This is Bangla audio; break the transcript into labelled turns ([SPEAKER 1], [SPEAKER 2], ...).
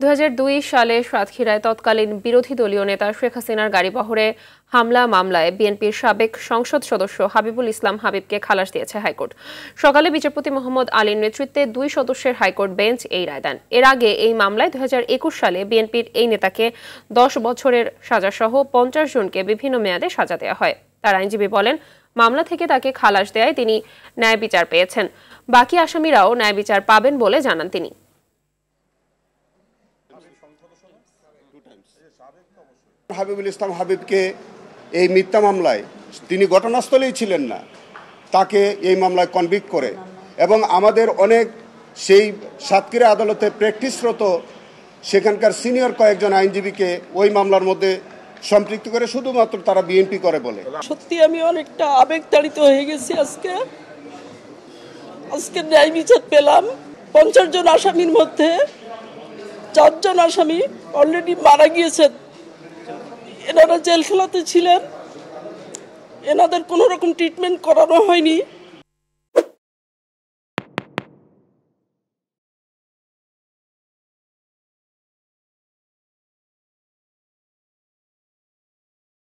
[SPEAKER 1] 2002 সালে সাতক্ষীরায় তৎকালীন বিরোধী দলীয় নেতা শেখ হাসিনার গাড়িবহরে হামলা মামলায় বিএনপির সাবেক সংসদ সদস্য হাবিবুল ইসলাম হাবিবকে খালাস দিয়েছে হাইকোর্ট। সকালে বিচারপতি মোহাম্মদ আলীর নেতৃত্বে 2 সদস্যের হাইকোর্ট বেঞ্চ এই রায় দেন। এর আগে এই মামলায় 2021 সালে বিএনপির এই নেতাকে 10 বছরের সাজাসহ 50 জনকে বিভিন্ন মেয়াদে সাজা দেওয়া হয়। তার আইনজীবী বলেন, মামলা থেকে তাকে খালাস দেয়ায় তিনি ন্যায় বিচার পেয়েছেন। বাকি আসামিরাও ন্যায় বিচার পাবেন বলে জানান তিনি।
[SPEAKER 2] হাবিবুল ইসলাম হাবিবকে এই মিথ্যা মামলায় তিনি ঘটনাস্থলেই ছিলেন না, তাকে এই মামলায় কনভিক্ট করে এবং আমাদের অনেক সেই সাতক্ষীরা আদালতে প্র্যাকটিসরত সেখানকার সিনিয়র কয়েকজন আইনজীবীকে ওই মামলার মধ্যে সম্পৃক্ত করে শুধুমাত্র তারা বিএনপি করে বলে।
[SPEAKER 3] সত্যি আমি অনেকটা আবেগতাড়িত হয়ে গেছি। আজকে ন্যায় বিচার পেলাম। 50 জন আসামির মধ্যে 4 জন আসামি অলরেডি মারা গিয়েছেন। এনারা জেলখানাতে ছিলেন, এনাদের কোনো রকম ট্রিটমেন্ট করানো হয়নি।